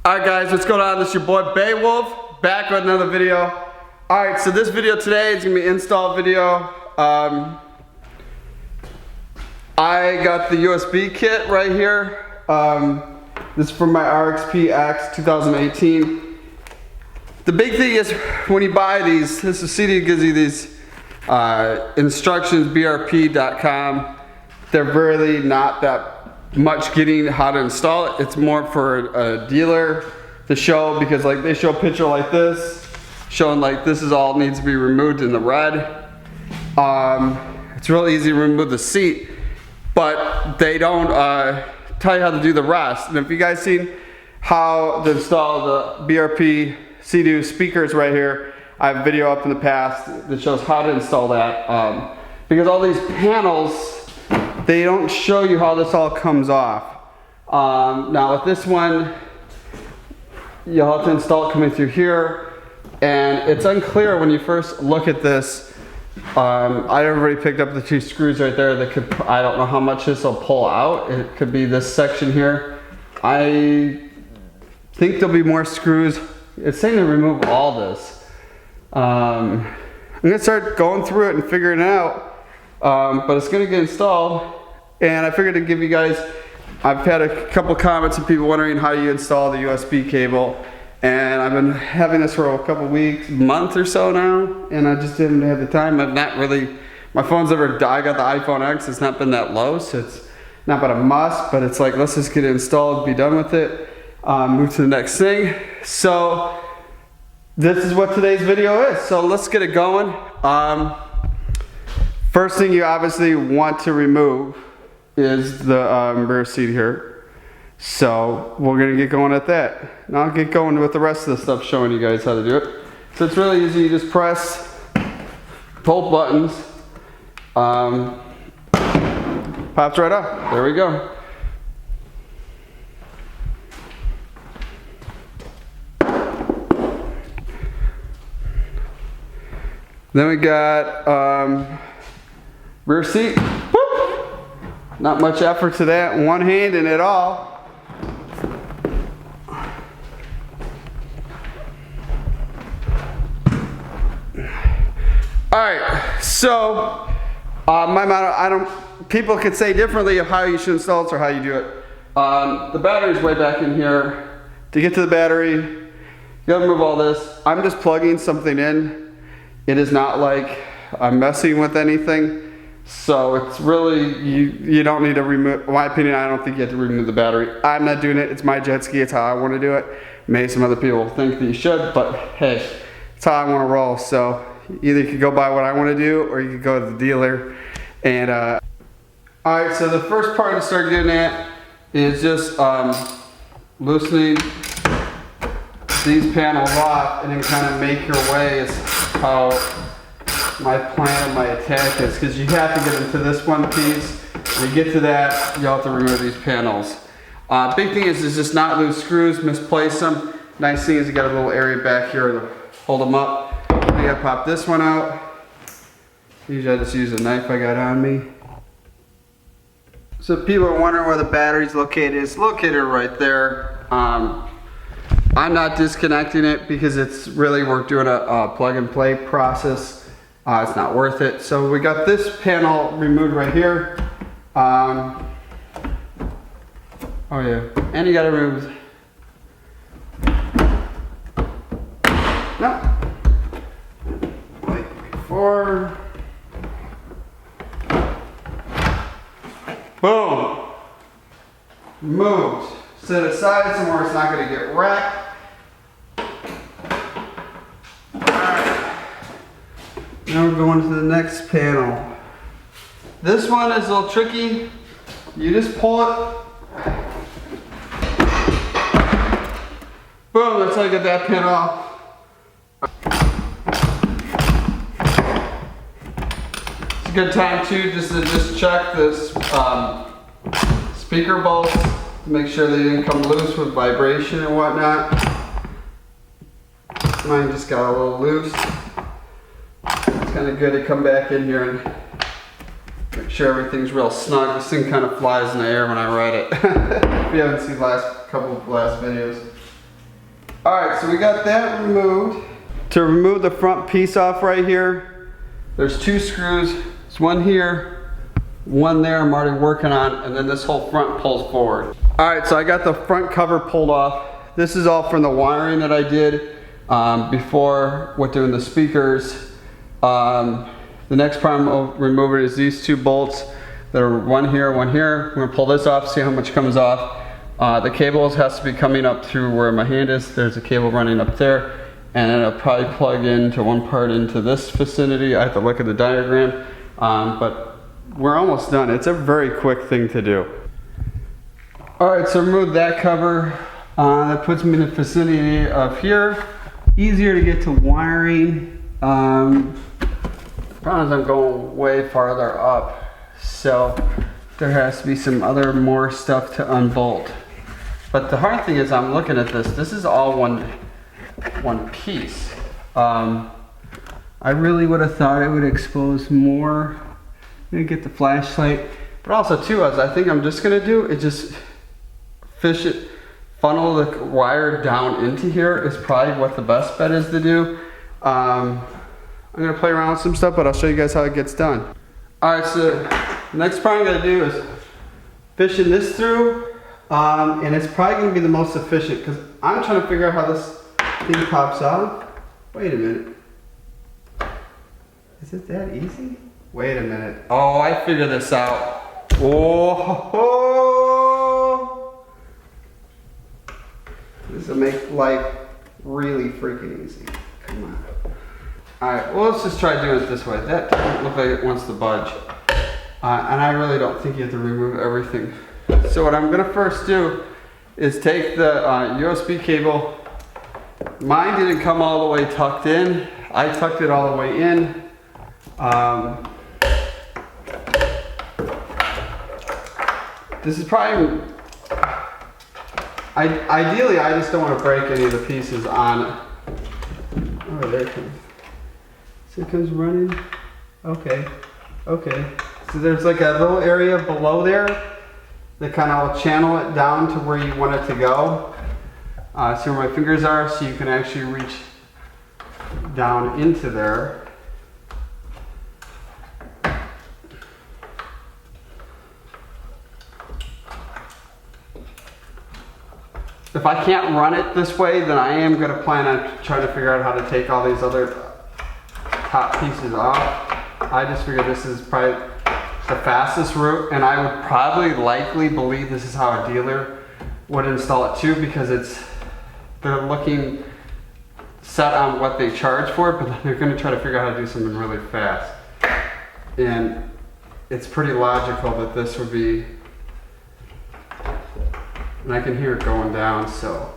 Alright guys, what's going on? This is your boy Beowulf, back with another video. Alright, so this video today is going to be an install video. I got the USB kit right here. This is from my RXP-X 2018. The big thing is when you buy these, this is Sea Doo gives you these instructions, brp.com. They're really not that much getting how to install it. It's more for a dealer to show, because like they show a picture like this showing like this is all needs to be removed in the red. It's real easy to remove the seat, but they don't tell you how to do the rest. And if you guys seen how to install the BRP Sea Doo speakers right here, I have a video up in the past that shows how to install that, because all these panels, they don't show you how this all comes off. Now with this one, you'll have to install it coming through here, and it's unclear when you first look at this. I already picked up the two screws right there that could, I don't know how much this will pull out. It could be this section here. I think there'll be more screws. It's saying to remove all this. I'm gonna start going through it and figuring it out, but it's gonna get installed. And I figured to give you guys, I've had a couple comments of people wondering how you install the USB cable, and I've been having this for a couple weeks, month or so now, and I just didn't have the time. I've not really, my phone's never, I got the iPhone X, it's not been that low, so it's not been a must, but it's like, let's just get it installed, be done with it, move to the next thing. So this is what today's video is, so let's get it going. First thing you obviously want to remove is the rear seat here. So we're gonna get going at that. Now I'll get going with the rest of the stuff, showing you guys how to do it. So it's really easy, you just press both buttons. Pops right up, there we go. Then we got rear seat. Not much effort to that, one hand in it all. Alright, so my motto, people could say differently of how you should install it or how you do it. The battery's way back in here. To get to the battery, you gotta move all this. I'm just plugging something in. It is not like I'm messing with anything. So it's really, you don't need to remove, in my opinion, I don't think you have to remove the battery. I'm not doing it, it's my jet ski, it's how I want to do it. Maybe some other people think that you should, but hey, it's how I want to roll. So either you could go by what I want to do, or you could go to the dealer. And alright, so the first part to start getting at is just loosening these panels off, and then kind of make your way is how my plan of my attack is, because you have to get into this one piece. When you get to that, you'll have to remove these panels. Big thing is just not lose screws, misplace them. Nice thing is you got a little area back here to hold them up. I gotta pop this one out. Usually I just use a knife I got on me. So people are wondering where the battery's located. It's located right there. I'm not disconnecting it because it's really, we're doing a plug and play process. It's not worth it. So we got this panel removed right here. Oh yeah, and you gotta remove. No. Like before. Boom. Moved. Set it aside somewhere it's not gonna get wrecked. Now we're going to the next panel. This one is a little tricky. You just pull it. Boom, that's how you get that pin off. It's a good time too just to check this speaker bolts to make sure they didn't come loose with vibration and whatnot. Mine just got a little loose. It's kind of good to come back in here and make sure everything's real snug. This thing kind of flies in the air when I ride it. If you haven't seen the last couple of videos. Alright, so we got that removed. To remove the front piece off right here, there's 2 screws. There's one here, one there I'm already working on, and then this whole front pulls forward. Alright, so I got the front cover pulled off. This is all from the wiring that I did before with doing the speakers. The next part I'm removing is these 2 bolts that are one here, one here. I'm gonna pull this off, see how much comes off. The cables has to be coming up through where my hand is. There's a cable running up there, and then it'll probably plug into one part into this vicinity. I have to look at the diagram, but we're almost done. It's a very quick thing to do. Alright, so remove that cover. That puts me in the vicinity of here. Easier to get to wiring. Problem is I'm going way farther up, so there has to be some other more stuff to unbolt. But the hard thing is I'm looking at this. This is all one piece. I really would have thought it would expose more. I'm gonna get the flashlight, but also too, as I think I'm just gonna do is just fish it, funnel the wire down into here is probably what the best bet is to do. I'm gonna play around with some stuff, but I'll show you guys how it gets done. All right, so the next part I'm gonna do is fishing this through, and it's probably gonna be the most efficient because I'm trying to figure out how this thing pops off. Wait a minute. Is it that easy? Wait a minute. Oh, I figured this out. Oh, this will make life really freaking easy. Come on. All right, well, let's just try doing it this way. That doesn't look like it wants to budge. And I really don't think you have to remove everything. So what I'm gonna first do is take the USB cable. Mine didn't come all the way tucked in. I tucked it all the way in. This is probably, ideally I just don't want to break any of the pieces on it. Oh, there it comes. So it comes running. Okay, okay. So there's like a little area below there that kind of will channel it down to where you want it to go. See where my fingers are, so you can actually reach down into there. If I can't run it this way, then I am going to plan on trying to figure out how to take all these other top pieces off. I just figured this is probably the fastest route, and I would probably likely believe this is how a dealer would install it too, because they're looking set on what they charge for it, but they're going to try to figure out how to do something really fast. And it's pretty logical that this would be, and I can hear it going down, so.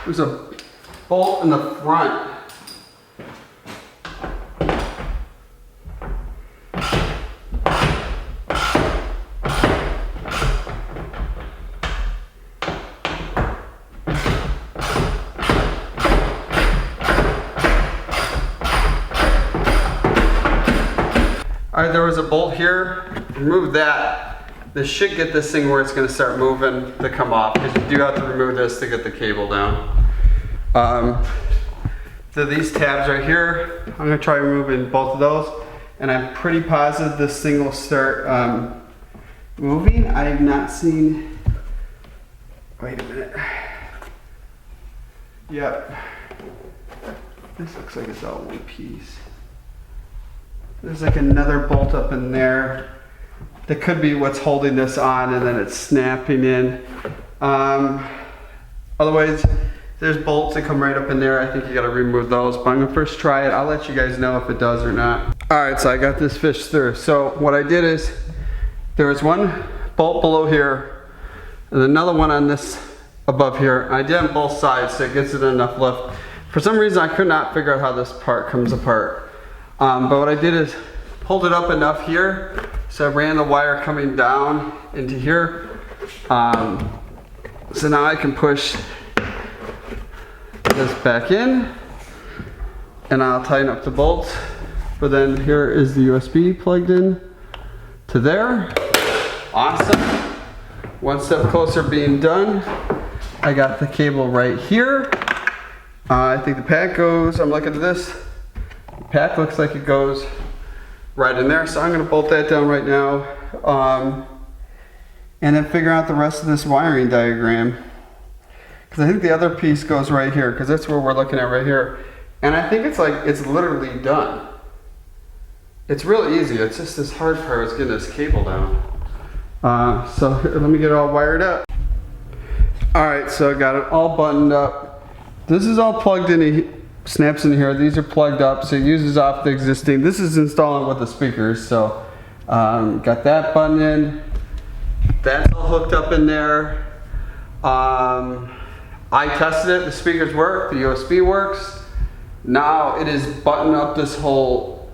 There's a bolt in the front. Alright, there was a bolt here. Remove that. This should get this thing where it's going to start moving to come off, because you do have to remove this to get the cable down. So these tabs right here, I'm going to try removing both of those, and I'm pretty positive this thing will start moving. I have not seen, wait a minute. Yep. This looks like it's all one piece. There's like another bolt up in there. That could be what's holding this on, and then it's snapping in. Otherwise, there's bolts that come right up in there. I think you gotta remove those, but I'm gonna first try it. I'll let you guys know if it does or not. All right, so I got this fish through. So what I did is, there was one bolt below here, and another one on this above here. I did on both sides, so it gets it enough lift. For some reason, I could not figure out how this part comes apart. But what I did is, pulled it up enough here, so I ran the wire coming down into here. So now I can push this back in and I'll tighten up the bolts. But then here is the USB plugged in to there. Awesome. One step closer being done. I got the cable right here. I think the pack goes, I'm looking at this. The pack looks like it goes right in there. So I'm gonna bolt that down right now. And then figure out the rest of this wiring diagram. Because I think the other piece goes right here, because that's where we're looking at right here. And I think it's like, it's literally done. It's real easy, it's just this hard part is getting this cable down. So let me get it all wired up. Alright, so I got it all buttoned up. This is all plugged in, snaps in here. These are plugged up, so it uses off the existing. This is installing with the speakers, so got that button in. That's all hooked up in there. I tested it, the speakers work, the USB works. Now it is buttoned up this whole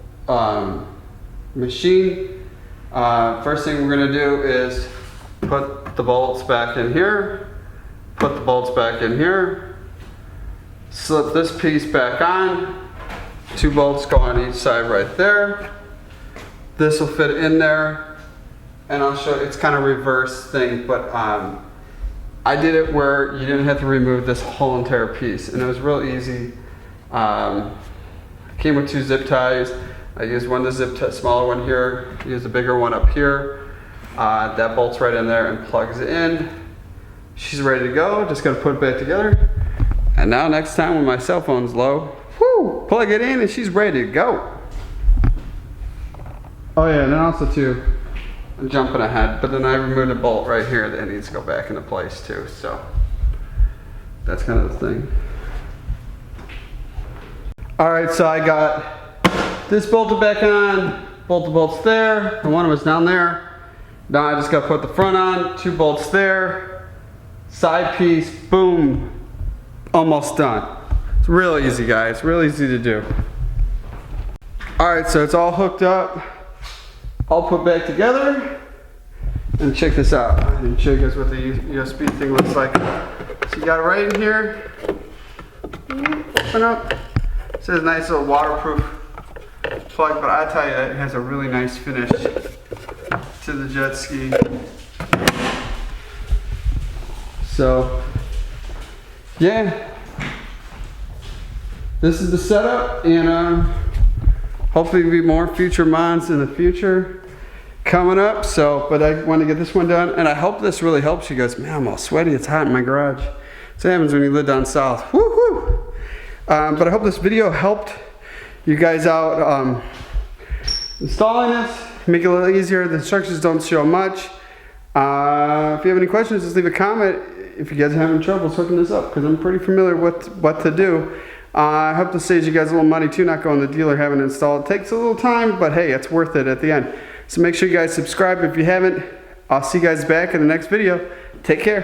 machine. First thing we're gonna do is put the bolts back in here, put the bolts back in here, slip this piece back on, 2 bolts go on each side right there. This will fit in there, and I'll show you, it's kind of reverse thing, but I did it where you didn't have to remove this whole entire piece, and it was real easy. Came with 2 zip ties. I used one to zip tie, smaller one here, used a bigger one up here. That bolts right in there and plugs in. She's ready to go, just gotta put it back together. And now next time when my cell phone's low, whoo, plug it in and she's ready to go. Oh yeah, and then also too, I'm jumping ahead, but then I removed a bolt right here that needs to go back into place too, so that's kind of the thing. All right, so I got this bolted back on, both the bolts there, and one was down there. Now I just got to put the front on, 2 bolts there, side piece, boom, almost done. It's real easy, guys, real easy to do. All right, so it's all hooked up, all put back together, and check this out. I didn't show you guys what the USB thing looks like. So you got it right in here, open up. It says nice little waterproof plug, but I tell you, it has a really nice finish to the jet ski. So, yeah, this is the setup, and hopefully there'll be more future mods in the future coming up. So, but I want to get this one done, and I hope this really helps you guys. Man, I'm all sweaty, it's hot in my garage. That's what happens when you live down south. Woo-hoo! But I hope this video helped you guys out installing this, make it a little easier. The instructions don't show much. If you have any questions, just leave a comment if you guys are having trouble hooking this up, because I'm pretty familiar with what to do. I hope to save you guys a little money too, not going to the dealer having it installed. It takes a little time, but hey, it's worth it at the end. So make sure you guys subscribe if you haven't. I'll see you guys back in the next video. Take care.